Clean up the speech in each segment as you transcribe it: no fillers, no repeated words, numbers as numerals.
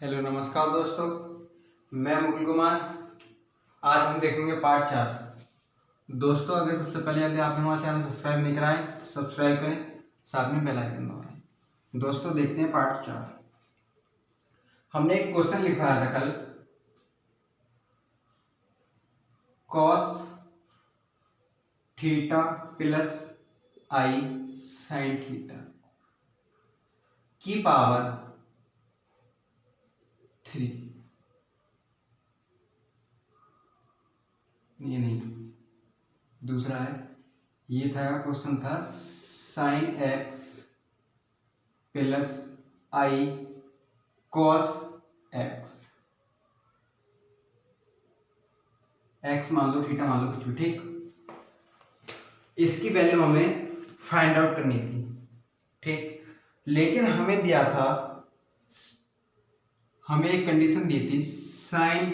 Hello नमस्कार दोस्तों, मैं मुकुल कुमार। आज हम देखेंगे पार्ट 4। दोस्तों, अगर सबसे पहले यदि आपने हमारा चैनल सब्सक्राइब नहीं कराए तो सब्सक्राइब करें, साथ में बेल आइकन दबाएं। दोस्तों, देखते हैं पार्ट 4। हमने एक क्वेश्चन लिखवाया था कल, कॉस थीटा प्लस आई साइन थीटा की पावर 3। ये नहीं, दूसरा है। ये था क्वेश्चन था sign x plus i cos x. X मान लो, थीटा मान लो, कुछ भी, ठीक। इसकी वैल्यू हमें फाइंड आउट करनी थी, ठीक। लेकिन हमें दिया था, हमें एक कंडीशन दी थी, sine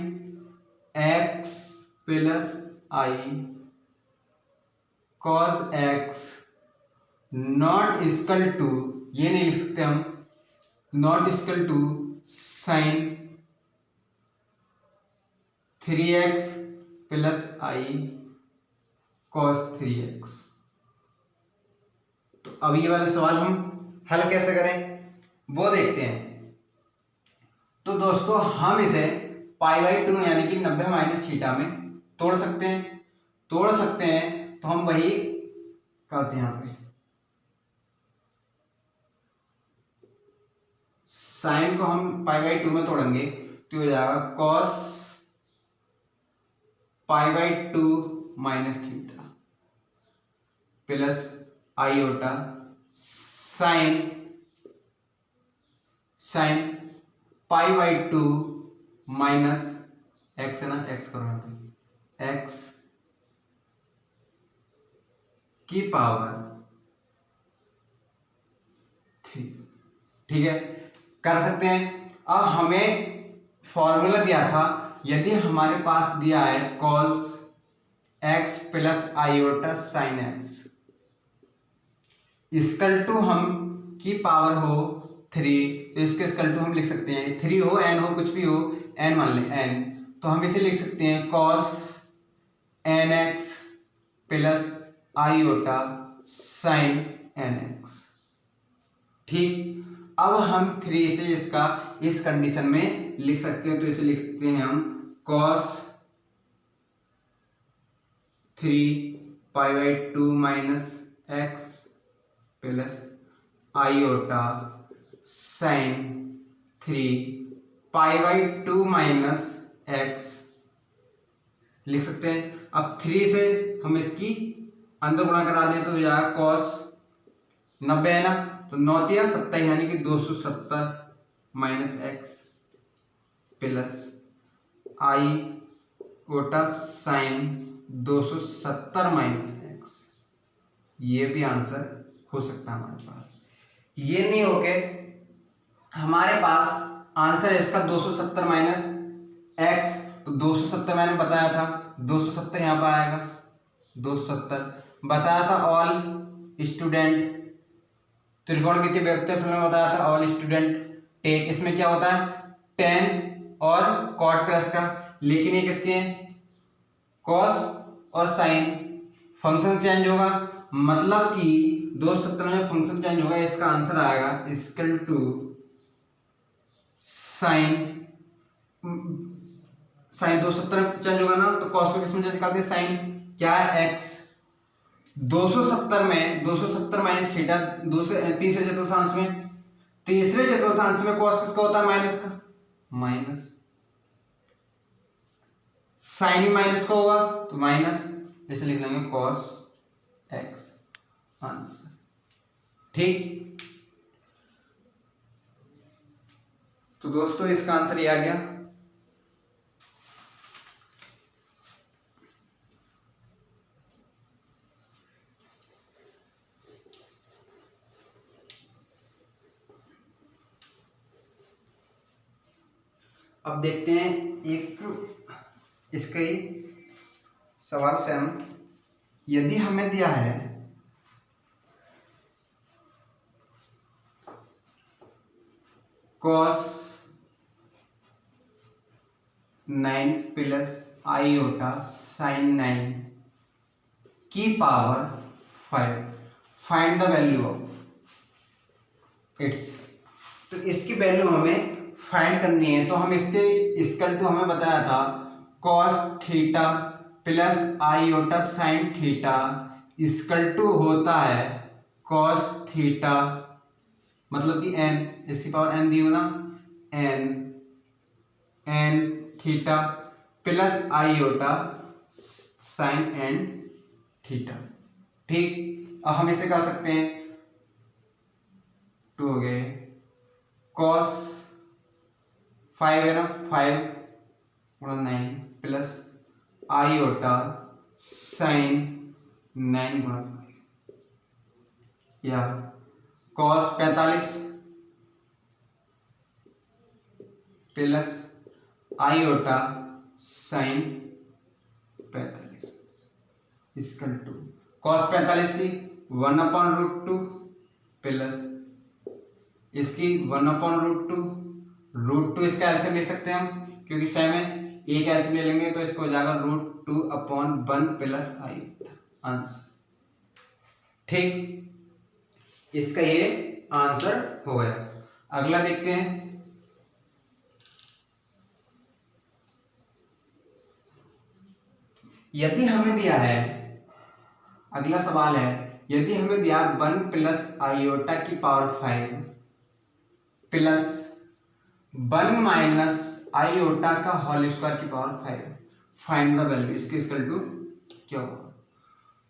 x plus i cos x not equal to, ये नहीं लिख सकते हम, not equal to sine 3x plus i cos 3x। तो अब ये वाला सवाल हम हल कैसे करें वो देखते हैं। तो दोस्तों, हम इसे π/2 यानी कि 90 माइनस थीटा में तोड़ सकते हैं। तो हम वही करते हैं, यहाँ पे साइन को हम π/2 में तोड़ेंगे तो हो जाएगा cos π/2 minus theta plus iota sine π/2 minus x, है ना, एक्स करो यहाँ पे, एक्स की पावर 3। ठीक है, कर सकते हैं। अब हमें फॉर्मूला दिया था, यदि हमारे पास दिया है cos x plus iota sine x equal to हम की पावर हो 3, तो इसके इक्वल टू हम लिख सकते हैं 3 हो, n हो, कुछ भी हो, n मान लें n, तो हम इसे लिख सकते हैं cos n x plus iota sine n x. ठीक, अब हम 3 से इसका इस कंडीशन में लिख सकते हैं, तो इसे लिख सकते हैं हम cos 3π/2 minus x plus iota sine 3π/2 minus x लिख सकते हैं। अब 3 से हम इसकी अंदर गुणा करा दें तो हो जाएगा cos 90 है ना, तो 9 या 27 यानी कि 270 माइनस एक्स प्लस आई कोटा साइन 270 माइनस एक्स। ये भी आंसर हो सकता है हमारे पास। ये नहीं हो के हमारे पास आंसर है इसका 270 माइनस एक्स, तो 270 मैंने बताया था, 270 यहाँ पर आएगा, 270 बताया था। ऑल स्टूडेंट त्रिकोणमितीय वेक्टर में बताया था, ऑल स्टूडेंट टेक, इसमें क्या होता है टेन और कॉट प्लस का, लेकिन ये किसके हैं, कॉस और साइन। फंक्शन चेंज होगा, मतलब कि 270 में फंक्शन चेंज होगा, इसका आंसर आएगा इक्वल टू साइन 270 में चेंज होगा ना, तो कॉस को किसमें चेंज करते हैं, साइन क्या है एक्स। 270 में 270 माइनस थीटा, तीसरे चतुर्थांश में, तीसरे चतुर्थांश में कॉस किसका होता है, माइनस का, माइनस साइन ही माइनस का होगा तो माइनस, इसे लिख लेंगे कॉस एक्स आंसर। ठीक, तो दोस्तों इसका आंसर ये आ गया। अब देखते हैं एक इसके ही सवाल से हम, यदि हमें दिया है कॉस 9 प्लस आईओटा साइन 9 की power 5। Find the value of its. तो इसकी वैल्यू हमें फाइंड करनी है। तो हम इसके इक्वल टू हमें बताया था cos theta plus iota sine theta equal to होता है कॉस थीटा, मतलब कि n, इसकी पावर n दी हो ना, n theta plus iota sine n theta. ठीक, अब हम इसे कर सकते हैं 2 हो गए कॉस 5 है ना, 5 गुणा 9 प्लस आईओटा साइन 9 गुणा 5 या cos 45 plus iota sine 45 equal to cos 45 की 1/√2 प्लस इसकी 1/√2, √2 इसका एलसीएम ले सकते हैं हम, क्योंकि सेम है, एक एलसीएम ले लेंगे तो इसको हो जाएगा √2/1 प्लस आई आंसर। ठीक, इसका ये आंसर हो गया। अगला देखते हैं। यदि हमें दिया है, अगला सवाल है, यदि हमें दिया 1 प्लस आईओटा की पावर 5 प्लस 1 माइनस आईओटा का होल स्क्वायर की पावर 5, फाइंड द वैल्यू, इसके इक्वल टू क्या होगा।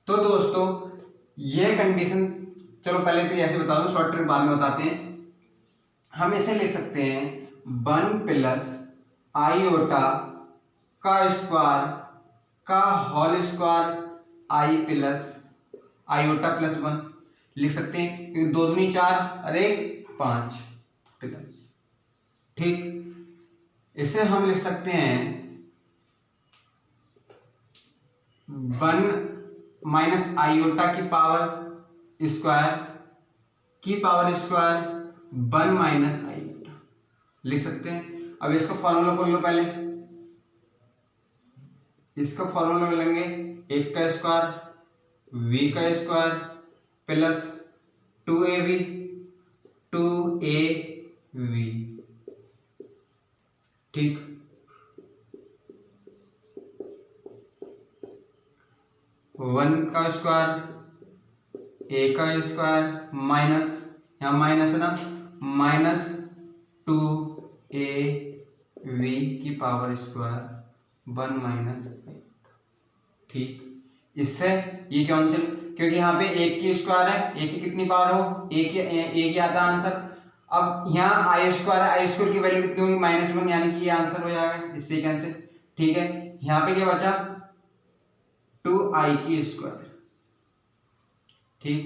तो दोस्तों ये कंडीशन, चलो पहले तो ऐसे बता दो, शॉर्ट ट्रिक बाद में बताते हैं। हम इसे लिख सकते हैं 1 प्लस आईओटा का स्क्वायर का होल स्क्वायर आई प्लस आईओटा प्लस 1 लिख सकते हैं, क्योंकि 2 दूनी 4 और 1 5 प्लस। ठीक, इसे हम लिख सकते हैं 1 माइनस आईओटा की पावर स्क्वायर 1 माइनस आईओटा लिख सकते हैं। अब इसका फॉर्मूला खोल लो पहले, इसका फॉर्मूला लेंगे 1 का स्क्वायर v का स्क्वायर प्लस 2ab 2av। ठीक, वन का स्क्वायर a का स्क्वायर माइनस, यहाँ माइनस है ना, माइनस 2av की पावर स्क्वायर 1 माइनस। ठीक, इससे ये कैंसिल, क्योंकि यहाँ पे 1 की स्क्वायर है, 1 की कितनी पावर हो, 1 ही आता है आंसर। अब यहाँ आई स्क्वायर है, आई स्क्वायर की वैल्यू कितनी होगी, -1, यानी कि ये आंसर हो जाएगा, इससे कैंसिल। ठीक है, यहाँ पे क्या बचा 2i की स्क्वायर। ठीक,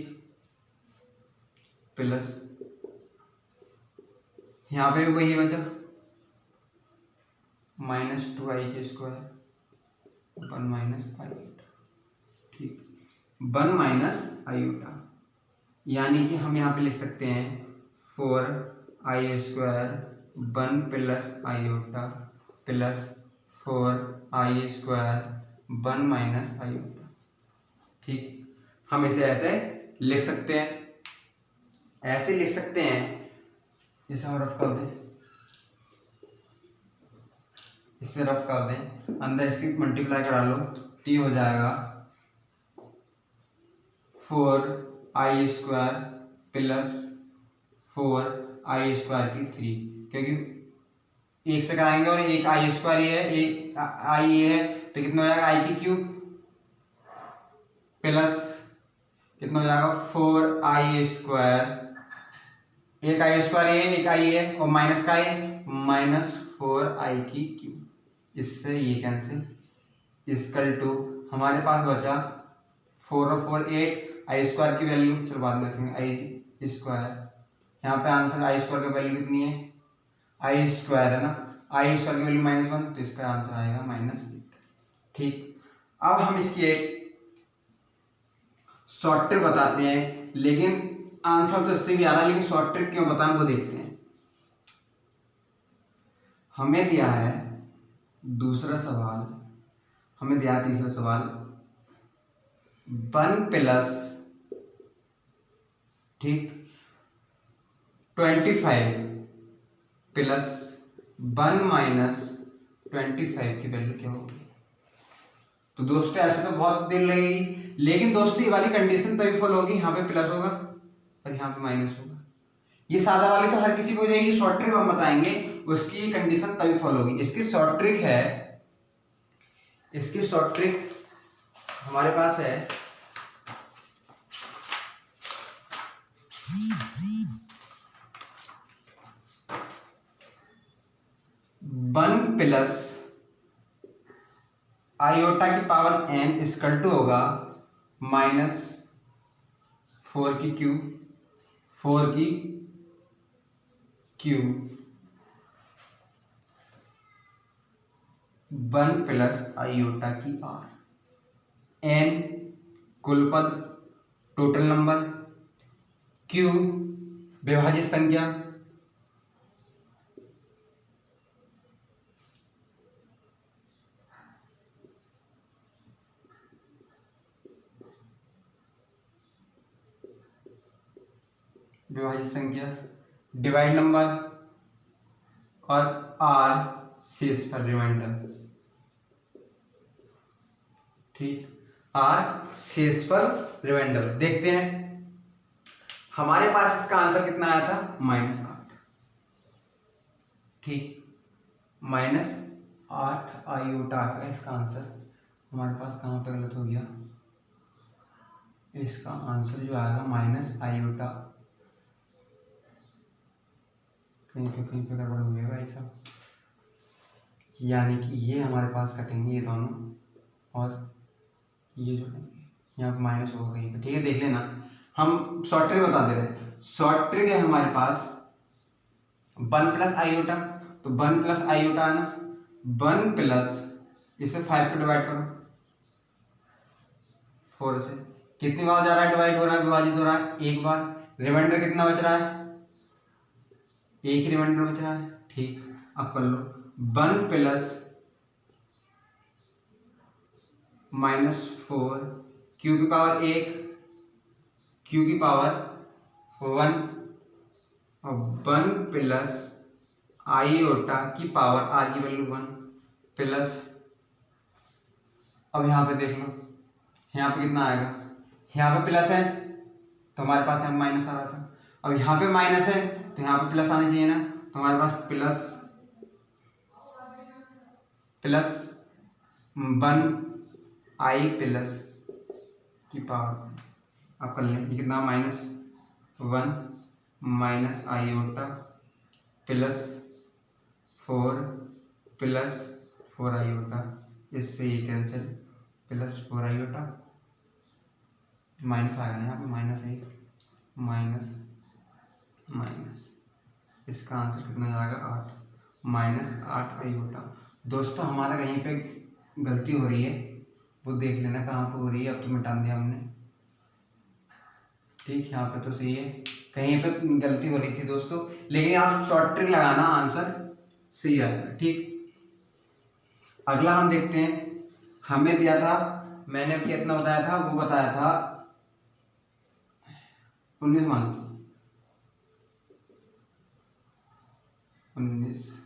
प्लस यहाँ पे वही बचा -2i की स्क्वायर 1 माइनस आईओटा। ठीक, 1 माइनस आईओटा, यानी कि हम यहाँ पे लिख सकते हैं 4i square 1 plus iota plus 4i square 1 minus iota. ठीक, हम इसे ऐसे लिख सकते हैं, ऐसे लिख सकते हैं। इसे हम रफ कर दें, इससे रफ कर दें, अंदर इसकी मल्टीप्लाई करा लो, t हो जाएगा 4i square plus 4i square की 3, क्योंकि 1 से कराएंगे और 1 आई स्क्वायर ये है, 1 आई ये है, तो कितना हो जाएगा i की क्यूब प्लस कितना हो जाएगा 4i स्क्वायर, 1 आई स्क्वायर ये, 1 आई है, और माइनस का है -4i की क्यूब। इससे ये कैंसिल, इक्वल टू हमारे पास बचा 4 और 4 8, आई स्क्वायर की वैल्यू चलो बाद में रखेंगे, आई स्क्वायर, यहाँ पे आंसर आई स्क्वायर की वैल्यू कितनी है, आई स्क्वायर है ना, आई स्क्वायर की वैल्यू -1, तो इसका आंसर आएगा -8। ठीक, अब हम इसकी एक शॉर्ट ट्रिक बताते हैं, लेकिन आंसर तो इससे भी आ रहा है, लेकिन शॉर्ट ट्रिक क्यों बताएं वो देखते हैं। हमें दिया है दूसरा सवाल हमें दिया, तीसरा सवाल 1 प्लस, ठीक, 25 प्लस 1 माइनस 25 की वैल्यू क्या होगी। तो दोस्तों ऐसे तो बहुत देर लगेगी, लेकिन दोस्तों ये वाली कंडीशन तभी फॉलो होगी, यहाँ पे प्लस होगा और यहाँ पे माइनस होगा। ये सादा वाली तो हर किसी को हो जाएगी, शॉर्ट ट्रिक हम बताएंगे, उसकी कंडीशन तभी फॉलो होगी। इसकी शॉर्ट ट्रिक है, इसकी शॉर्ट ट्रिक हमारे पास है 1 प्लस आयोटा की पावर n इक्वल टू होगा माइनस 4 की क्यूब, 4 की क्यूब 1 प्लस आयोटा की r, n कुल पद टोटल नंबर, q विभाजित संख्या, विभाजित संख्या डिवाइड नंबर और r शेष पर रिमाइंडर, ठीक, r शेष पर रिमाइंडर। देखते हैं हमारे पास इसका आंसर कितना आया था, -8, ठीक, -8 आयोटा का इसका आंसर। हमारे पास कहाँ पे गलत हो गया, इसका आंसर जो आएगा माइनस आयोटा, कहीं पे गड़बड़ हो गया भाई साहब, यानी कि ये हमारे पास कटेंगे ये दोनों और ये जुड़ेंगे, यहाँ पे माइनस होगा कहीं पे, ठीक है, देख लेना। हम शॉर्ट ट्रिक बता दे रहे हैं, शॉर्ट ट्रिक है हमारे पास 1 प्लस आयोटा, तो 1 प्लस आयोटा है ना, 1 प्लस इसे 5 को डिवाइड करो 4 से, कितनी बार जा रहा है डिवाइड हो रहा है, विभाजित हो रहा है, एक बार, रिमाइंडर कितना बच रहा है, एक ही रिमाइंडर बच रहा है, ठीक। अब कर लो 1 प्लस -4 क्यू की पावर 1, क्यू की पावर 1 और 1 प्लस आयोटा की पावर आर की वैल्यू 1 प्लस, अब यहाँ पे देख लो, यहाँ पे कितना आएगा, यहाँ पे प्लस है तो हमारे पास यहाँ माइनस आ रहा था, अब यहाँ पे माइनस है तो यहाँ पे प्लस आना चाहिए ना, तो हमारे पास प्लस 1 आई प्लस की पावर, आप कर लें, ये कितना -1 माइनस आयोटा प्लस 4 आयोटा, इससे ये कैंसिल, +4 आयोटा, माइनस आ गया यहाँ पे, माइनस इसका आंसर कितना जाएगा 8, -8 आयोटा। दोस्तों हमारा कहीं पे गलती हो रही है, वो देख लेना कहाँ पे हो रही है, अब तो मिटा दिया हमने, ठीक, यहाँ पे तो सही है, कहीं पे गलती हो रही थी दोस्तों, लेकिन आप शॉर्ट ट्रिक लगाना, आंसर सही आएगा, ठीक। अगला हम देखते हैं, हमें दिया था, मैंने कितना बताया था, वो बताया था 19 मान 19।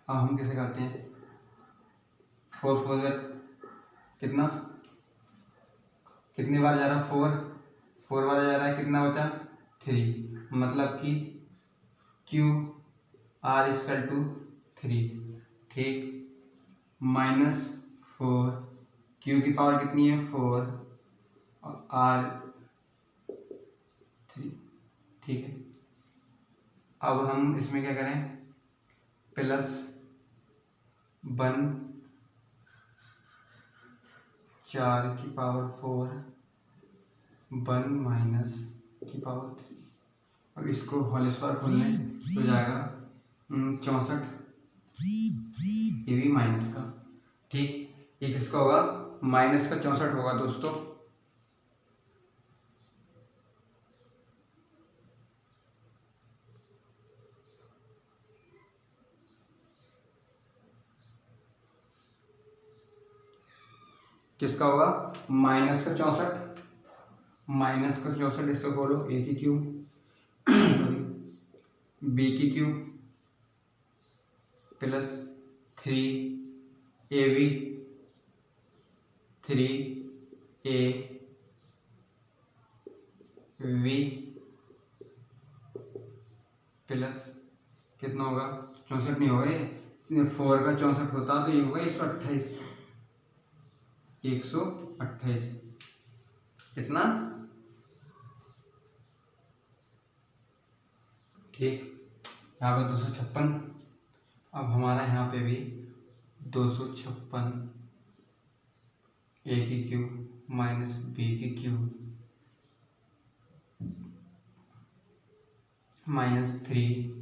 अब हम कैसे करते हैं, 4 कितना, कितनी बार जा रहा है 4 बार जा रहा है, कितना बचा 3, मतलब कि क्यू आर इक्वल टू 3, ठीक, -4 क्यू की पावर कितनी है 4 और आर 3, ठीक है। अब हम इसमें क्या करें, +1 4 की पावर 4 1 माइनस की पावर 3, अब इसको होल स्क्वायर खोल लें तो जाएगा 64, ये भी माइनस का, ठीक, ये किसका होगा, माइनस का 64 होगा दोस्तों। किसका होगा, माइनस का 64, माइनस का 64 इसको बोलो ए की क्यूब सॉरी बी की cube plus 3ab 3av plus कितना होगा, 64 नहीं होगा ये, 4 का 64 होता तो ये होगा 128, 128 कितना, ठीक। यहाँ पे 256, अब हमारा यहाँ पे भी 256 ए की क्यूब माइनस बी की cube minus 3ab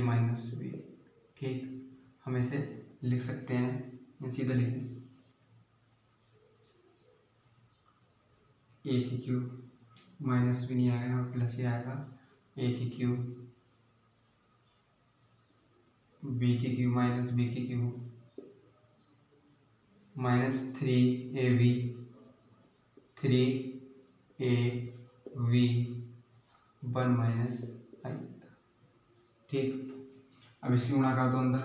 minus b, ठीक। हम इसे लिख सकते हैं, ये सीधा लिखें ए की क्यूब माइनस भी नहीं आएगा, यहाँ प्लस ही आएगा, ए की क्यूब बी की क्यूब माइनस बी की क्यूब माइनस 3ab 1 माइनस आई, ठीक। अब इसकी गुणा कर दो अंदर,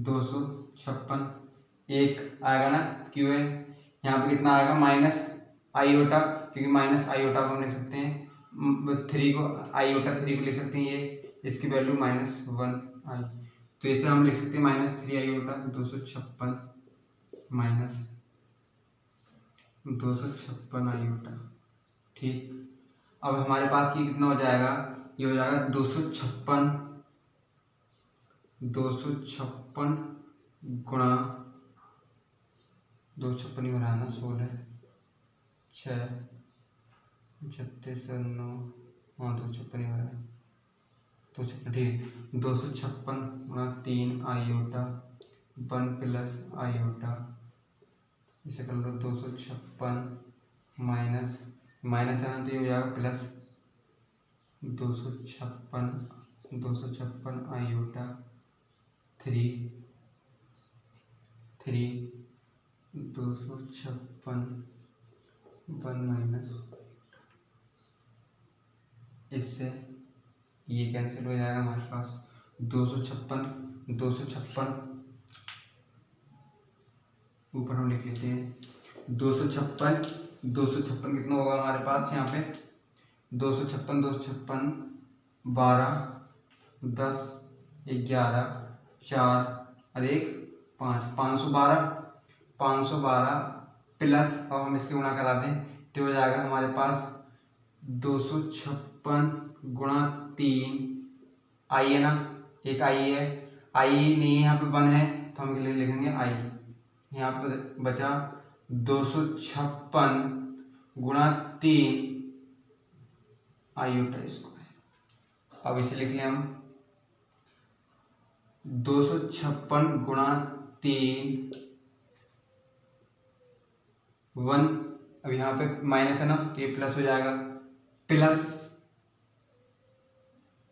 256 एक आएगा ना, क्यों है यहाँ पे कितना आएगा, माइनस आईओटा, क्योंकि माइनस आईओटा को हम लिख सकते हैं 3 को, आईओटा 3 को लिख सकते हैं, ये इसकी वैल्यू -1 आई, तो इसे हम लिख सकते हैं -3 आईओटा 256 माइनस 256 आईओटा, ठीक। अब हमारे पास ये कितना हो जाएगा, ये हो जाएगा 256 गुणा 256 ही हो रहा है ना, 16 6 36 9, हाँ 256 ही हो रहा है, 256, ठीक। 256 गुणा 3 आईओटा 1 प्लस आईओटा, इसे कर लो 256 माइनस माइनस है ना, तो ये हो जाएगा प्लस 256 आईओटा 3 256 1 माइनस, इससे ये कैंसिल हो जाएगा हमारे पास, 256 ऊपर हम लिख लेते हैं 256 कितना होगा हमारे पास यहाँ पे, 256 12 10 11 4 और 1 5 512 प्लस, अब हम इसकी गुणा करा दें तो हो जाएगा हमारे पास 256 गुणा 3 आई है ना, एक आई है, आई नहीं है यहाँ पे 1 है, तो हम लिखेंगे आई, यहाँ पे बचा 256 गुणा 3 आईओटा स्क्वायर, अब इसे लिख लें हम 256 गुणा 3 1, अब यहाँ पे माइनस है ना, तो ये प्लस हो जाएगा, प्लस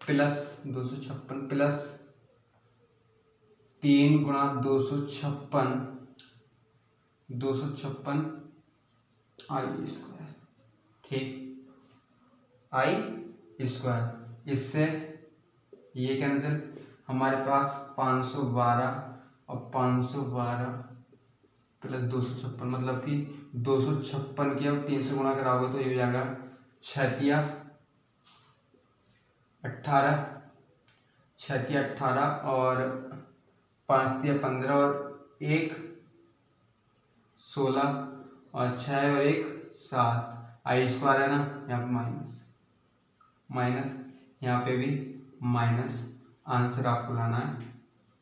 256 प्लस 3 गुणा 256 आई स्क्वायर, ठीक, आई स्क्वायर, इससे ये कैंसिल, हमारे पास 512 और 512 प्लस 256, मतलब कि 256 की अब 3 से गुणा कराओगे तो ये हो जाएगा 6 18 और 5 15 और 1 16 और 6 और 1 7, आई स्क्वायर है ना, यहाँ पे माइनस यहाँ पे भी माइनस, आंसर आपको लाना है,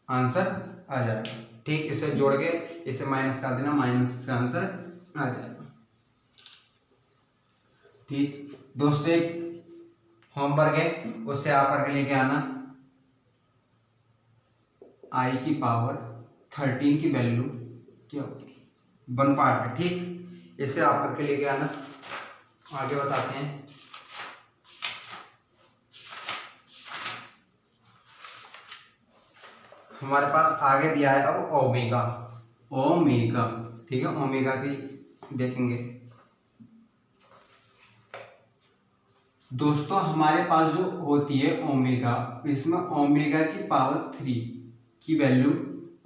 आंसर आ जाएगा, ठीक। इसे जोड़ के इसे माइनस कर देना, माइनस का आंसर आ जाएगा, ठीक। दोस्तों एक होमवर्क है, उससे आप करके लेके आना, आई की पावर 13 की वैल्यू क्या होगी, 1 पार्ट है, ठीक। इसे आप करके लेके आना, आगे बताते हैं। हमारे पास आगे दिया है अब ओमेगा, ओमेगा, ठीक है, ओमेगा की देखेंगे दोस्तों। हमारे पास जो होती है ओमेगा, इसमें ओमेगा की पावर 3 की वैल्यू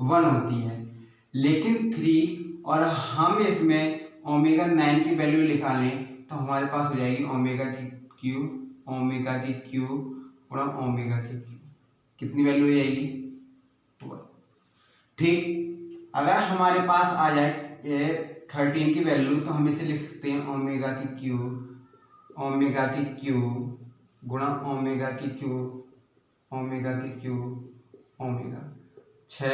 1 होती है, लेकिन 3 और हम इसमें ओमेगा 9 की वैल्यू निकालें तो हमारे पास हो जाएगी ओमेगा की क्यू गुणा ओमेगा की क्यू। कितनी वैल्यू हो जाएगी? ठीक। अगर हमारे पास आ जाए 13 की वैल्यू तो हम इसे लिख सकते हैं ओमेगा की क्यू गुणा ओमेगा की क्यू ओमेगा 6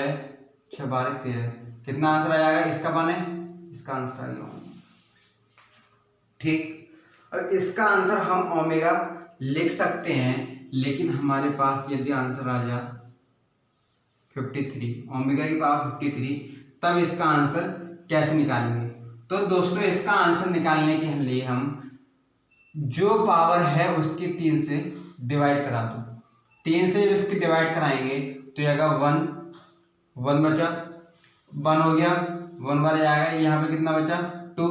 12 13। कितना आंसर आ जाएगा इसका? बने इसका आंसर आ गया। ठीक। और इसका आंसर हम ओमेगा लिख सकते हैं, लेकिन हमारे पास यदि आंसर आ जाए 53, ओमेगा की पावर 53, तब इसका आंसर कैसे निकालेंगे? तो दोस्तों इसका आंसर निकालने के लिए हम जो पावर है उसकी 3 से डिवाइड करा दो। 3 से इसकी डिवाइड कराएंगे तो आएगा 1 बचा, 1 हो गया, 1 बार जाएगा, यहाँ पे कितना बचा 2,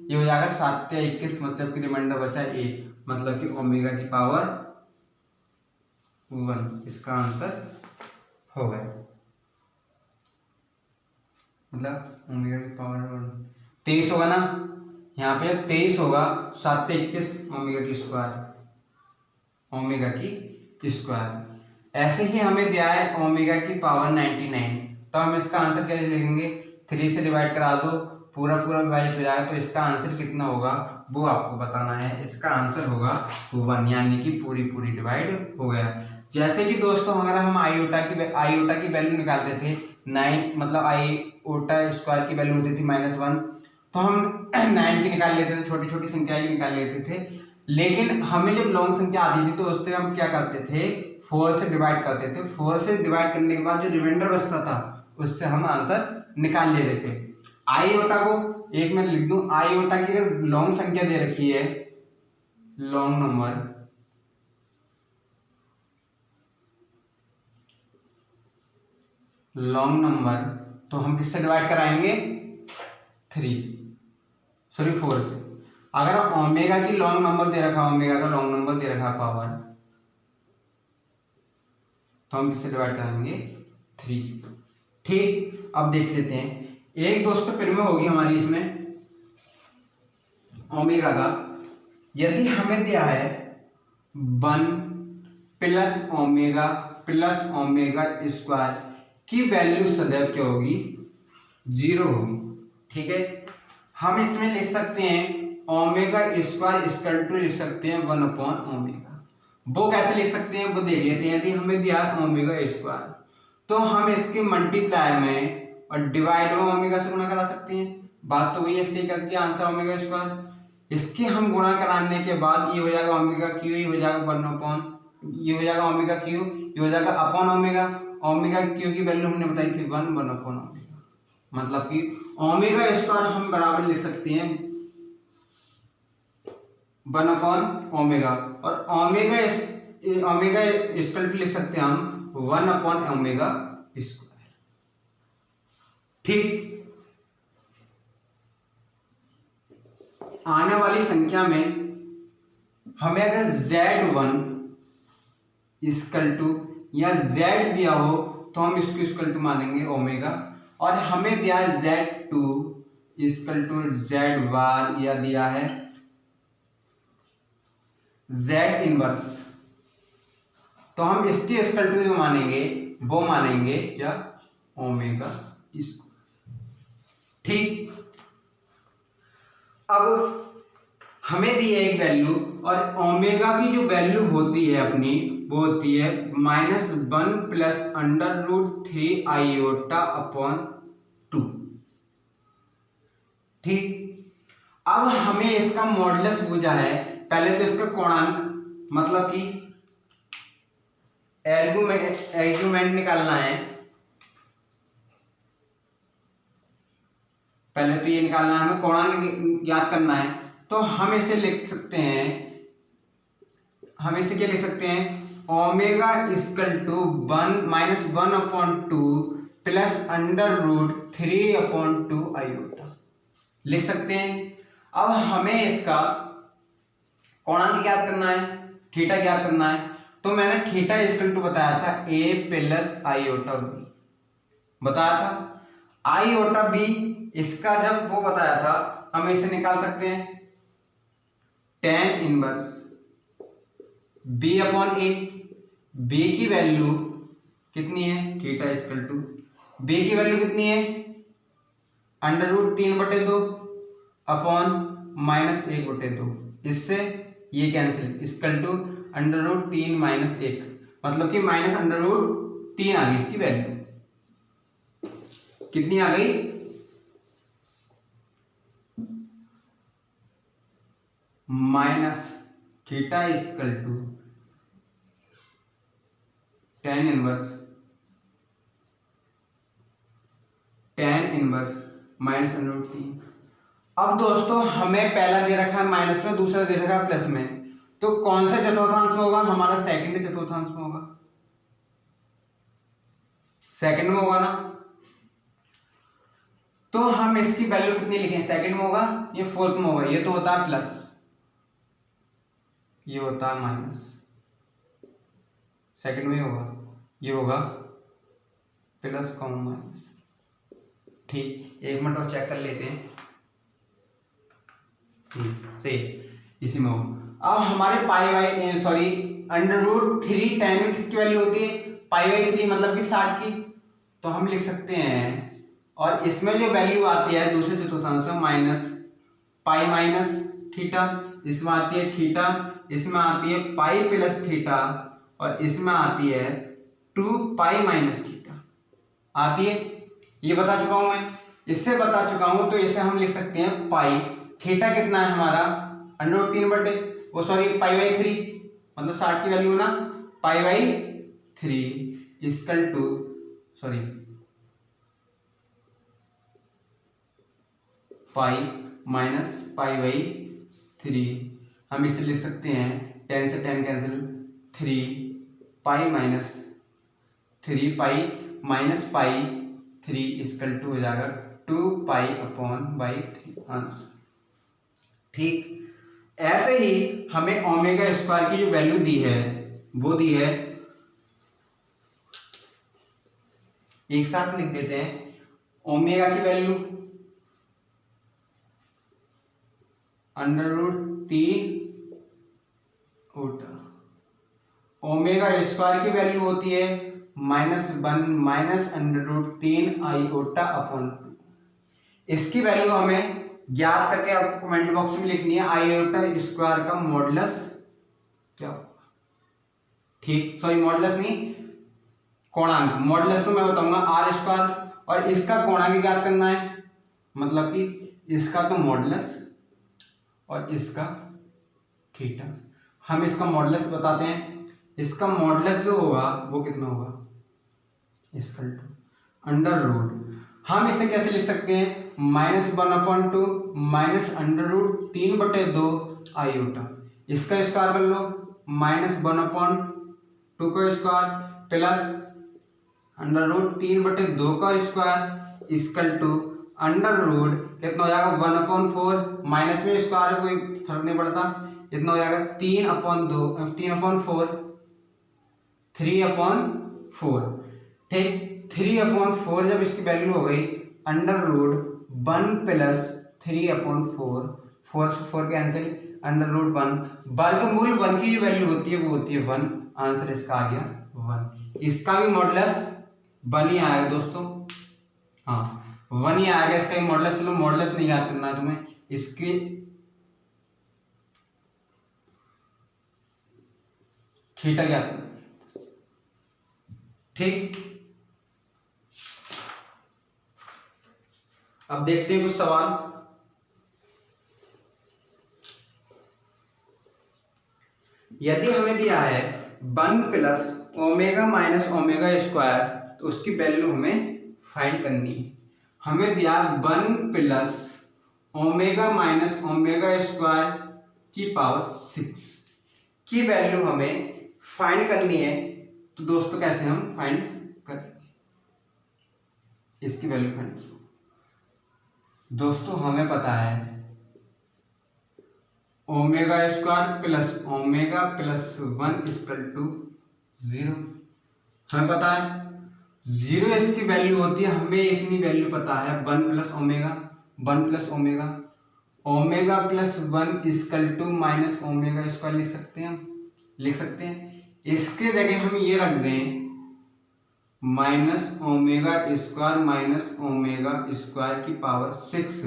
ये हो जाएगा 7 या 21, मतलब कि रिमाइंडर बचा 8, मतलब कि ओमेगा की पावर 1 इसका आंसर हो गया। मतलब ओमेगा की पावर 1 23 होगा ना, यहाँ पे 23 होगा, 7 21 ओमेगा की स्क्वायर। ऐसे ही हमें दिया है ओमेगा की पावर 99, तो हम इसका आंसर कैसे लिखेंगे? 3 से डिवाइड करा दो, पूरा विभाजित हो जाएगा, तो इसका आंसर कितना होगा वो आपको बताना है। इसका आंसर होगा 1, यानी कि पूरी डिवाइड हो गया। जैसे कि दोस्तों अगर हम आईओटा की वैल्यू निकालते थे 9, मतलब आईओटा स्क्वायर की वैल्यू होती थी -1, तो हम 9 की निकाल लेते थे, छोटी संख्या की निकाल लेते थे। लेकिन हमें जब लॉन्ग संख्या आती थी तो उससे हम क्या करते थे? 4 से डिवाइड करते थे। 4 से डिवाइड करने के बाद जो रिमाइंडर बचता था उससे हम आंसर निकाल लेते थे। आईओटा को एक मिनट लिख दूं, आईओटा की अगर लॉन्ग संख्या दे रखी है, लॉन्ग नंबर, तो हम किससे डिवाइड कराएंगे? 4 से। अगर ओमेगा की लॉन्ग नंबर दे रखा, ओमेगा का लॉन्ग नंबर दे रखा पावर, तो हम किससे डिवाइड कराएंगे? 3 से। ठीक। अब देख लेते हैं, एक दोस्तों फिर में होगी हमारी इसमें ओमेगा का, यदि हमें दिया है 1 प्लस ओमेगा स्क्वायर की वैल्यू सदैव क्या होगी? 0 होगी। ठीक है। हम इसमें लिख सकते हैं ओमेगा स्क्वायर इक्वल टू लिख सकते हैं 1/ओमेगा। वो कैसे लिख सकते हैं वो देख लेते हैं। यदि हमें दिया ओमेगा स्क्वायर तो हम इसके मल्टीप्लाई में और डिवाइड में ओमेगा से गुणा करा सकते हैं। बात तो वही है, सही कर दिया आंसर ओमेगा स्क्वायर। इसके हम गुणा कराने के बाद ये हो जाएगा ओमेगा क्यू, ये हो जाएगा 1/, ये हो जाएगा ओमेगा क्यू, ये हो जाएगा अपॉन ओमेगा। ओमेगा क्यू की वैल्यू हमने बताई थी 1/ओमेगा, मतलब कि ओमेगा स्क्वायर हम बराबर लिख सकते हैं 1/ओमेगा, और ओमेगा स्क्वायर लिख सकते हैं हम 1/ओमेगा स्क्वायर। ठीक। आने वाली संख्या में हमें अगर Z1 इक्वल टू या Z दिया हो तो हम इसको इक्वल टू मानेंगे ओमेगा, और हमें दिया है Z2 इक्वल टू Z बार, या दिया है Z इनवर्स, तो हम इसके इक्वल टू जो मानेंगे वो मानेंगे क्या? Omega square. ठीक। अब हमें दी है एक वैल्यू, और ओमेगा की जो वैल्यू होती है अपनी वो होती है -1 प्लस √3 आईओटा अपॉन 2। ठीक। अब हमें इसका मॉडुलस पूछा है। पहले तो इसका कोणांक, मतलब कि आर्गुमेंट निकालना है। पहले तो ये निकालना है हमें, कोणांक याद करना है। तो हम इसे लिख सकते हैं, हम इसे क्या लिख सकते हैं? Omega equal to 1 -1/2 plus under root 3/2 iota लिख सकते हैं। अब हमें इसका कोणांक ज्ञात करना है, थीटा ज्ञात करना है। तो मैंने थीटा इक्वल टू बताया था a प्लस आयोटा बी बताया था। आयोटा बी इसका जब वो बताया था हम इसे निकाल सकते हैं tan inverse b upon a. b की वैल्यू कितनी है, थीटा इक्वल टू b की वैल्यू कितनी है, अंडर रूट 3/2 अपॉन -1/2। इससे ये cancel equal to under root 3 - 1, मतलब कि माइनस अंडर रूट 3 आ गई। इसकी वैल्यू कितनी आ गई, minus theta equal to tan inverse minus under root 3। अब दोस्तों हमें पहला दे रखा है माइनस में, दूसरा दे रखा है प्लस में, तो कौन सा चतुर्थांश में होगा, हमारा सेकंड चतुर्थांश में होगा, सेकंड में होगा ना। तो हम इसकी वैल्यू कितनी लिखें, सेकंड में होगा, ये फोर्थ में होगा। ये तो होता है प्लस, ये होता है माइनस, सेकंड में होगा, ये होगा प्लस कॉमा माइनस। ठीक, एक मिनट और चेक कर लेते हैं। सही, इसी में हो। अब हमारे pi by sorry under root 3 tan में किसकी वैल्यू होती है, π/3 मतलब कि 60 की। तो हम लिख सकते हैं, और इसमें जो वैल्यू आती है दूसरे चतुर्थांश में माइनस पाई माइनस थीटा, इसमें आती है थीटा, इसमें आती है पाई प्लस थीटा, और इसमें आती है 2π माइनस थीटा आती है। ये बता चुका हूं मैं, इससे बता चुका हूं। तो इसे हम लिख सकते हैं पाई, थीटा कितना है हमारा अंडर रूट 3 वो सॉरी π/3 मतलब 60 की वैल्यू ना, π/3 equal to sorry pi minus π/3। हम इसे लिख सकते हैं 10 से 10 कैंसिल, 3π माइनस 3π इक्वल टू हो जाएगा 2π/3 आंसर। ठीक, ऐसे ही हमें ओमेगा स्क्वायर की जो वैल्यू दी है वो दी है, एक साथ लिख देते हैं। ओमेगा की वैल्यू अंडर रूट 3 ओटा, ओमेगा स्क्वायर की वैल्यू होती है -1 minus under root 3 iota upon 2। इसकी वैल्यू हमें ज्ञात करके आपको कमेंट बॉक्स में लिखनी है, आईओटा स्क्वायर का मॉडुलस क्या होगा। ठीक, सॉरी मॉडुलस नहीं, कोणांक। मॉडुलस तो मैं बताऊंगा आर स्क्वायर, और इसका कोणांक ज्ञात करना है, मतलब कि इसका तो मॉडुलस और इसका थीटा। हम इसका मॉडुलस बताते हैं, इसका मॉडुलस जो होगा वो कितना होगा, इक्वल टू अंडर रूट, हम इसे कैसे लिख सकते हैं, -1/2 माइनस अंडर रूट 3/2 आयोटा। इसका स्क्वायर कर लो, -1/2 का स्क्वायर प्लस अंडर रूट 3/2 का square equal to under root कितना हो जाएगा 1/4, माइनस में स्क्वायर कोई फर्क नहीं पड़ता, इतना हो जाएगा 3/4 3/4। ठीक, 3/4 जब इसकी वैल्यू हो गई अंडर रूट 1 प्लस 3/4, 4 से 4 कैंसिल, अंडर रूट 1, वर्गमूल 1 की जो वैल्यू होती है वो होती है 1। आंसर इसका आ गया 1। इसका भी मॉडुलस 1 ही आएगा दोस्तों, हाँ 1 ही आएगा इसका भी मॉडुलस। चलो मॉडुलस नहीं याद करना है तुम्हें, इसके थीटा ज्ञात करना। ठीक, अब देखते हैं कुछ सवाल। यदि हमें दिया है 1 plus omega minus omega square, तो उसकी वैल्यू हमें फाइंड करनी है। हमें दिया 1 plus omega minus omega square की पावर 6 की वैल्यू हमें फाइंड करनी है। तो दोस्तों कैसे हम फाइंड करेंगे, इसकी वैल्यू फाइंड करो। दोस्तों हमें पता है omega square plus omega plus 1 equal to 0। हमें पता है 0 इसकी वैल्यू होती है, हमें इतनी वैल्यू पता है 1 plus omega, 1 plus omega, omega plus 1 equal to minus omega square लिख सकते हैं, लिख सकते हैं। इसके जगह हम ये रख दें minus omega square minus omega square की पावर 6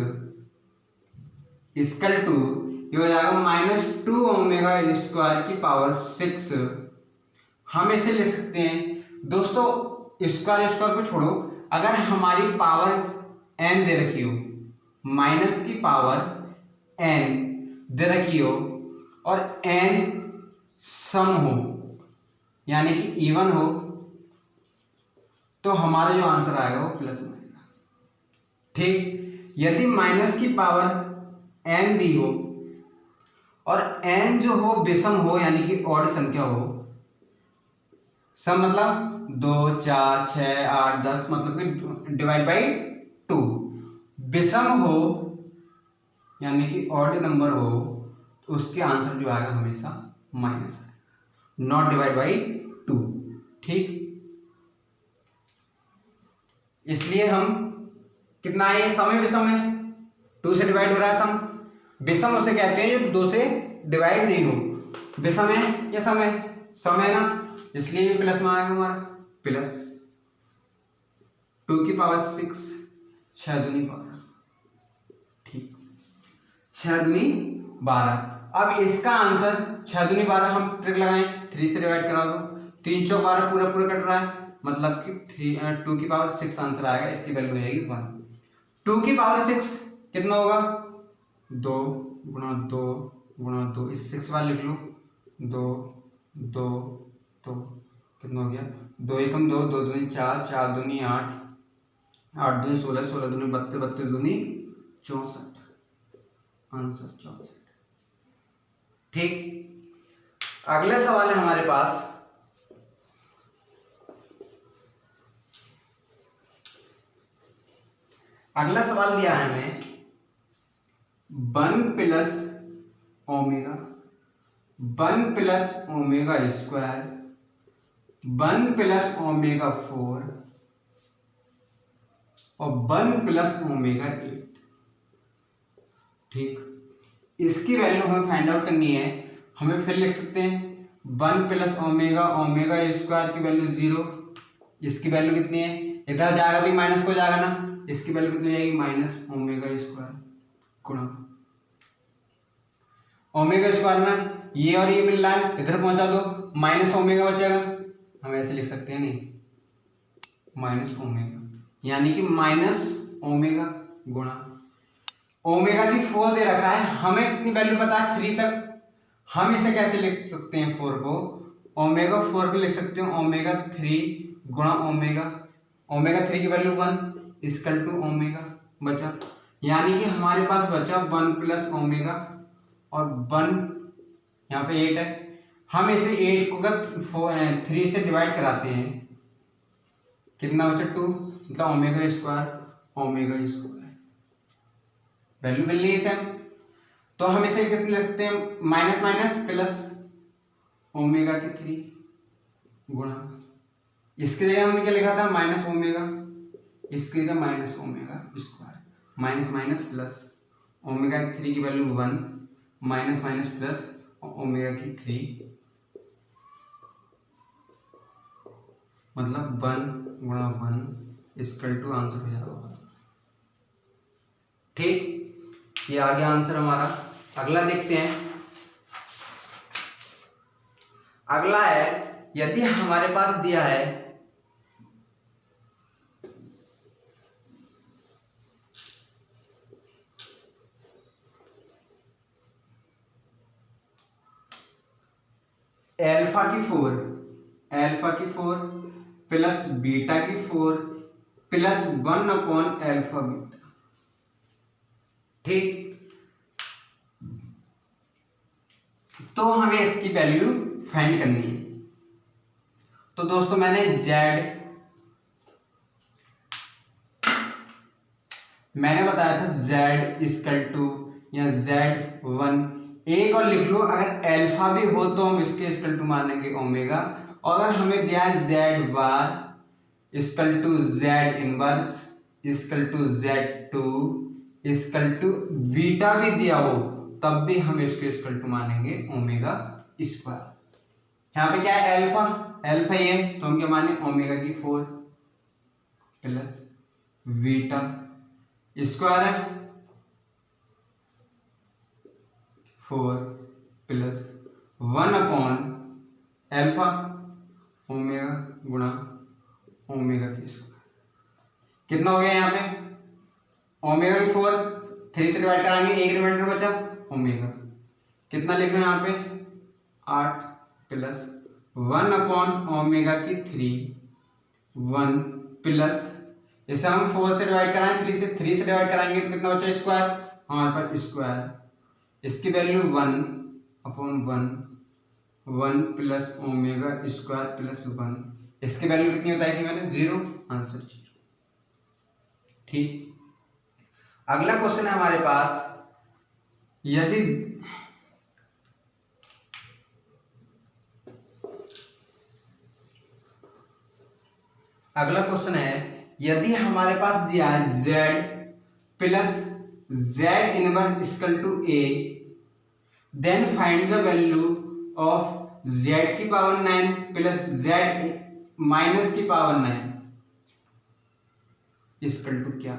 इक्वल टू ये हो जाएगा माइनस 2 ओमेगा स्क्वायर की पावर 6। हम इसे लिख सकते हैं दोस्तों, स्क्वायर स्क्वायर को छोड़ो, अगर हमारी पावर n दे रखी हो, माइनस की पावर n दे रखी हो और n सम हो यानी कि इवन हो, तो हमारा जो आंसर आएगा वो प्लस में आएगा। ठीक, यदि माइनस की पावर n दी हो और n जो हो विषम हो यानी कि ऑड संख्या हो, सम मतलब 2 4 6 8 10 मतलब कि डिवाइड बाई 2, विषम हो यानी कि ऑड नंबर हो, तो उसके आंसर जो आएगा हमेशा माइनस आएगा, नॉट डिवाइड बाई 2। ठीक, इसलिए हम कितना है, सम है विषम है, 2 से डिवाइड हो रहा है सम। विषम उसे कहते हैं जो 2 से डिवाइड नहीं हो, विषम है या सम है, सम है ना, इसलिए भी प्लस में आएगा हमारा, प्लस 2 की पावर 6 6 दूनी 12। ठीक, 6 दूनी 12। अब इसका आंसर 6 दूनी 12, हम ट्रिक लगाएं, 3 से डिवाइड करा दो, 3 चौक 12 पूरा पूरा कट रहा है, मतलब कि 2 की पावर 6 आंसर आएगा, इसकी वैल्यू हो जाएगी 1। 2 की पावर 6 कितना होगा, 2 गुणा 2 गुणा 2, इसे 6 बार लिख लो, 2 2 2 कितना हो गया, 2 एकम 2, 2 दूनी 4, 4 दूनी 8, 8 दूनी 16, 16 दूनी 32, 32 दूनी 64, आंसर 64। ठीक, अगला सवाल है हमारे पास, अगला सवाल दिया है हमें 1 plus omega, 1 plus omega square, 1 plus omega 4 और 1 प्लस ओमेगा 8। ठीक, इसकी वैल्यू हमें फाइंड आउट करनी है। हमें फिर लिख सकते हैं 1 प्लस ओमेगा, ओमेगा स्क्वायर की वैल्यू 0, इसकी वैल्यू कितनी है, इधर जाएगा तो माइनस को जाएगा ना, इसकी वैल्यू कितनी जाएगी, माइनस ओमेगा स्क्वायर गुणा ओमेगा स्क्वायर में ये और ये मिल रहा है, इधर पहुंचा दो, माइनस ओमेगा बचेगा, हम ऐसे लिख सकते हैं नहीं, माइनस ओमेगा यानी कि माइनस ओमेगा गुणा ओमेगा की 4 दे रखा है, हमें कितनी वैल्यू पता है 3 तक, हम इसे कैसे लिख सकते हैं 4 को, ओमेगा 4 को लिख सकते हो ओमेगा 3 गुणा ओमेगा, ओमेगा 3 की वैल्यू 1 इक्वल टू ओमेगा बचा, यानी कि हमारे पास बचा 1 प्लस ओमेगा और 1 यहाँ पे 8 है, हम इसे 8 को 3 से डिवाइड कराते हैं, कितना बचा 2, मतलब ओमेगा स्क्वायर वैल्यू मिल रही है इसे, तो हम इसे कितने लिखते हैं, माइनस माइनस प्लस ओमेगा की 3 गुणा, इसके जगह हमने क्या लिखा था माइनस ओमेगा, इसके जगह minus omega square, minus minus plus omega की 3 की value 1 minus minus plus omega की 3 मतलब 1 गुणा 1 इक्वल टू आंसर हो जाएगा। ठीक, ये आ गया आंसर हमारा। अगला देखते हैं, अगला है यदि हमारे पास दिया है अल्फा की 4 प्लस बीटा की 4 प्लस 1 अपॉन अल्फा बीटा। ठीक, तो हमें इसकी वैल्यू फाइंड करनी है। तो दोस्तों मैंने z मैंने बताया था z इक्वल टू या z1, एक और लिख लो, अगर अल्फा भी हो तो हम इसके इक्वल टू मान लेंगे ओमेगा, और अगर हमें दिया है z bar equal to z inverse equal to z2 equal to beta भी दिया हो तब भी हम इसके इक्वल टू मानेंगे ओमेगा स्क्वायर। यहाँ पे क्या है, अल्फा, अल्फा ही है तो हम क्या माने ओमेगा की 4 प्लस बीटा स्क्वायर है 4 प्लस 1 अपॉन अल्फा ओमेगा गुणा ओमेगा की स्क्वायर। कितना हो गया यहाँ पे, ओमेगा की 4 3 से डिवाइड कराएंगे, एक रिमाइंडर बचा ओमेगा, कितना लिख रहे हैं यहाँ पे 8 प्लस 1 अपॉन ओमेगा की 3 1 प्लस, इसे हम 4 से डिवाइड कराएं, 3 से डिवाइड कराएंगे तो कितना बचा स्क्वायर, हमारे पास स्क्वायर, इसकी value 1 upon 1 plus omega square plus 1, इसकी वैल्यू कितनी बताई थी मैंने 0, आंसर 0। ठीक, अगला क्वेश्चन है हमारे पास, यदि अगला क्वेश्चन है, यदि हमारे पास दिया है z plus z inverse equal to a, then find the value of z की पावर 9 प्लस z माइनस की पावर 9 इक्वल टू क्या,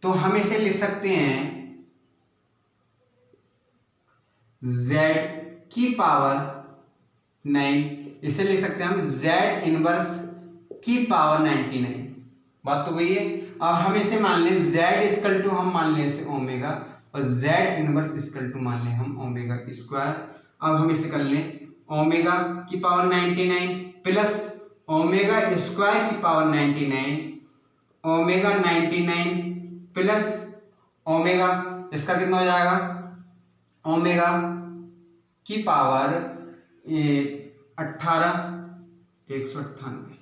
तो हम इसे लिख सकते हैं z की पावर 9, इसे लिख सकते हैं हम z इनवर्स की पावर 99, बात तो वही है। अब हम इसे मान लें z इक्वल टू, हम मान लें इसे ओमेगा, और z इनवर्स इक्वल टू मान लें हम ओमेगा स्क्वायर। अब हम इसे कर लें ओमेगा की पावर 99 प्लस ओमेगा स्क्वायर की पावर 99, ओमेगा 99 प्लस ओमेगा, इसका कितना हो जाएगा ओमेगा की पावर 18 198।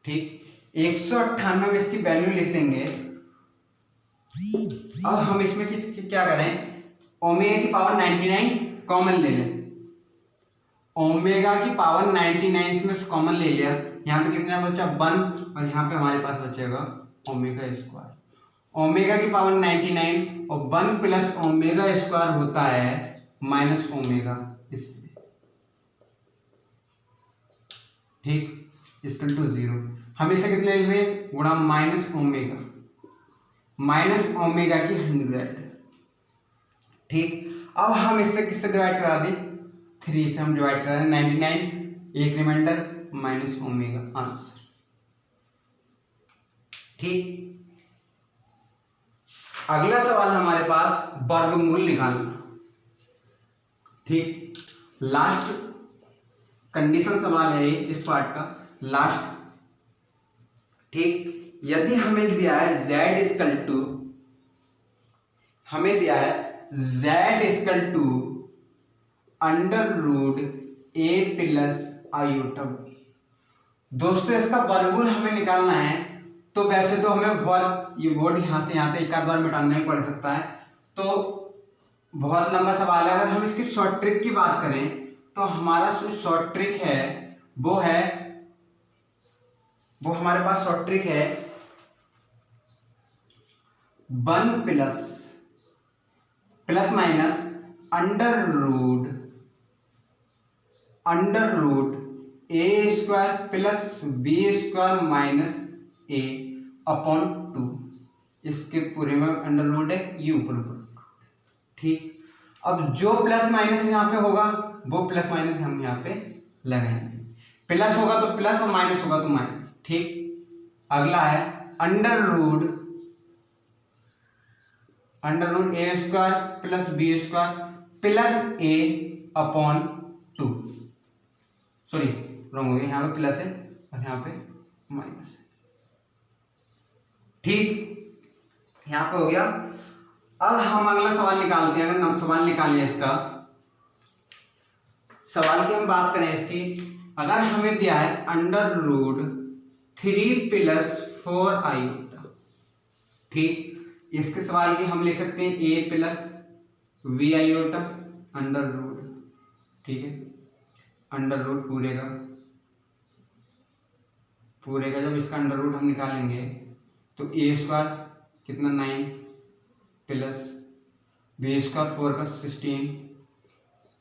ठीक, 198 में इसकी वैल्यू लिख लेंगे। अब हम इसमें क्या करें, ओमेगा की पावर 99 कॉमन ले लें, ओमेगा की पावर 99 इसमें कॉमन ले लिया, यहाँ पे कितना बचा 1, और यहाँ पे हमारे पास बचेगा ओमेगा स्क्वायर, ओमेगा की पावर 99 और 1 प्लस ओमेगा स्क्वायर होता है माइनस ओमेगा, इससे ठीक इक्वल टू 0। हम इसे कितने लिख रहे हैं, गुणा माइनस ओमेगा की 100। ठीक, अब हम इससे किससे डिवाइड करा दें, 3 से हम डिवाइड करा दें, 99 एक रिमाइंडर माइनस ओमेगा, आंसर। ठीक, अगला सवाल हमारे पास वर्गमूल निकालना। ठीक, लास्ट कंडीशन सवाल है इस पार्ट का, लास्ट। ठीक, यदि हमें दिया है z इक्वल टू, हमें दिया है z equal to under root a plus iota b। दोस्तों इसका वर्गमूल हमें निकालना है, तो वैसे तो हमें बहुत ये वर्ड यहाँ से यहाँ तक एक आध बार मिटाना ही पड़ सकता है, तो बहुत लंबा सवाल है। अगर हम इसकी शॉर्ट ट्रिक की बात करें तो हमारा जो शॉर्ट ट्रिक है वो हमारे पास शॉर्ट ट्रिक है 1 plus minus under root a square plus b square minus a upon 2, इसके पूरे में अंडर रूट है, ये ऊपर। ठीक, अब जो प्लस माइनस यहाँ पे होगा वो प्लस माइनस हम यहाँ पे लगाएंगे, प्लस होगा तो प्लस और माइनस होगा तो माइनस। ठीक, अगला है under root a square plus b square plus a upon 2, sorry wrong हो गया, यहाँ पे प्लस है और यहाँ पे माइनस है। ठीक, यहाँ पे हो गया। अब हम अगला सवाल निकालते हैं। अगर हम सवाल निकालें इसका, सवाल की हम बात करें इसकी, अगर हमें दिया है अंडर रूट 3 प्लस 4 आयोटा। ठीक, इसके सवाल की हम लिख सकते हैं a plus v iota under root, ठीक है, अंडर रूट पूरे का जब इसका अंडर रूट हम निकालेंगे तो ए स्क्वायर कितना 9 प्लस बी स्क्वायर 4 का 16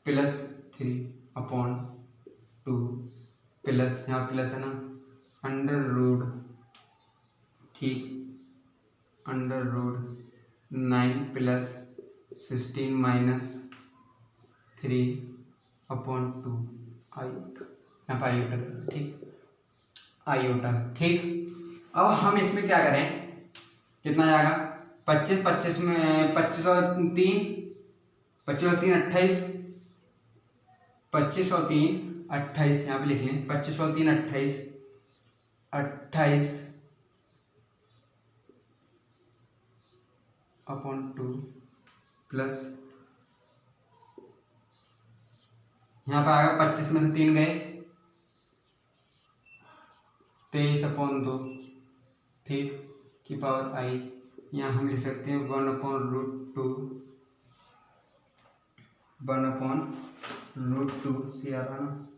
प्लस 3 अपॉन 2 प्लस, यहाँ प्लस है ना, अंडर रूट, ठीक, under root 9 plus 16 minus 3 upon 2 iota, यहाँ पर आयोटा, ठीक, आयोटा, ठीक। अब हम इसमें क्या करें, कितना जाएगा 25 में 25 और 3 28, 25 और 3 28, यहाँ पे लिख लें 25 और 3 28 अपॉन 2 प्लस, यहाँ पे आएगा 25 में से 3 गए 23 अपॉन 2, ठीक, की पावर आई, यहाँ हम लिख सकते हैं 1 अपॉन रूट 2, 1 अपॉन रूट 2 से आ रहा ना,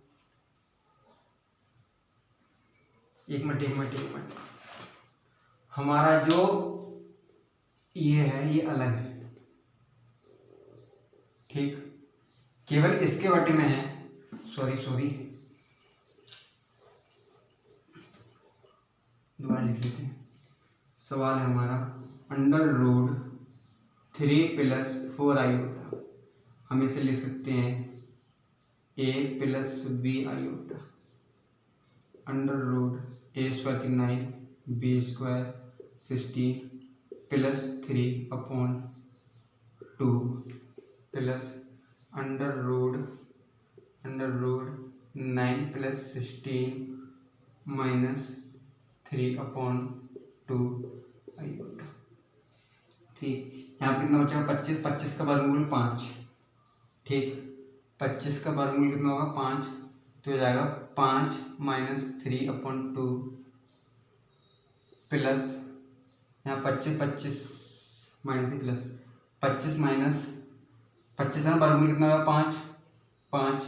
एक मिनट, हमारा जो ये है ये अलग है, ठीक, केवल इसके बटे में है, सॉरी दोबारा लिख लेते हैं। सवाल है हमारा अंडर रूट 3 प्लस 4 आयोटा, हम इसे लिख सकते हैं a plus b iota under root a square की 9 b square 16 plus 3 upon 2 plus under root 9 plus 16 minus 3 upon 2 iota, ठीक, यहाँ पर कितना बचेगा 25 का वर्गमूल 5, ठीक, 25 का वर्गमूल कितना होगा 5, तो हो जाएगा 5 माइनस 3 अपॉन 2 प्लस, यहाँ 25 माइनस नहीं प्लस 25 माइनस 25 है ना, वर्गमूल कितना होगा 5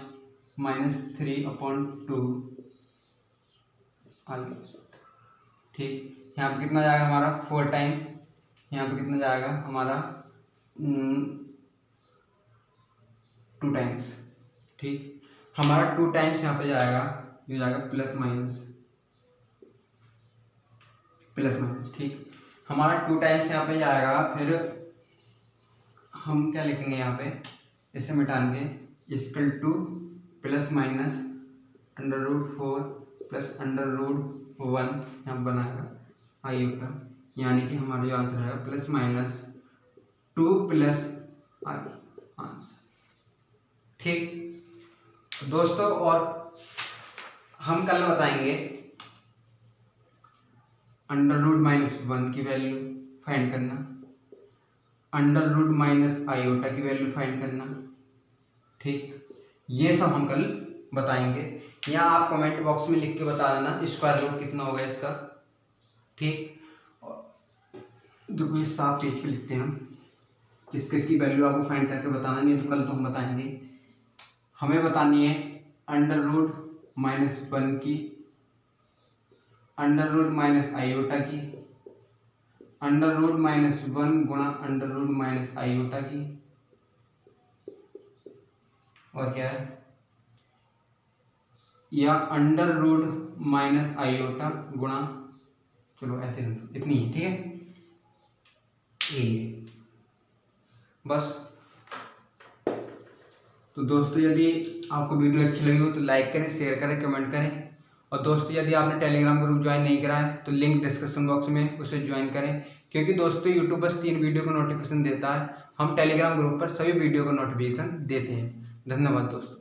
माइनस 3 अपॉन 2 आगे, ठीक, यहाँ पे कितना जाएगा हमारा 4 टाइम, यहाँ पे कितना जाएगा हमारा 2 टाइम्स, ठीक, हमारा 2 टाइम्स यहाँ पे जाएगा, ये जाएगा प्लस माइनस, ठीक, हमारा 2 टाइम्स यहाँ पे जाएगा, फिर हम क्या लिखेंगे यहाँ पे, इसे मिटाएंगे, equal to plus minus under root 4 plus under root 1 यहाँ बनाएगा आयोटा, यानी कि हमारा जो आंसर आएगा plus minus 2 plus I answer, ठीक दोस्तों। और हम कल बताएंगे अंडर रूट माइनस 1 की वैल्यू फाइंड करना, अंडर रूट माइनस आयोटा की वैल्यू फाइंड करना, ठीक, ये सब हम कल बताएंगे, या आप कमेंट बॉक्स में लिख के बता देना स्क्वायर रूट कितना होगा इसका, ठीक, देखो इस साफ पेज पे लिखते हैं हम, किस किस की वैल्यू आपको फाइंड करके बताना नहीं है, तो कल तो हम बताएंगे, हमें बतानी है अंडर रूट माइनस 1 की, अंडर रूट माइनस आयोटा की, अंडर रूट माइनस 1 गुणा अंडर रूट माइनस आयोटा की, और क्या है, या अंडर रूट माइनस आयोटा गुणा, चलो ऐसे इतनी ही, ठीक है, ए बस। तो दोस्तों यदि आपको वीडियो अच्छी लगी हो तो लाइक करें, शेयर करें, कमेंट करें, और दोस्तों यदि आपने टेलीग्राम ग्रुप ज्वाइन नहीं करा है तो लिंक डिस्क्रिप्शन बॉक्स में उसे ज्वाइन करें, क्योंकि दोस्तों यूट्यूब बस 3 वीडियो को नोटिफिकेशन देता है, हम टेलीग्राम ग्रुप पर सभी वीडियो को नोटिफिकेशन देते हैं। धन्यवाद दोस्तों।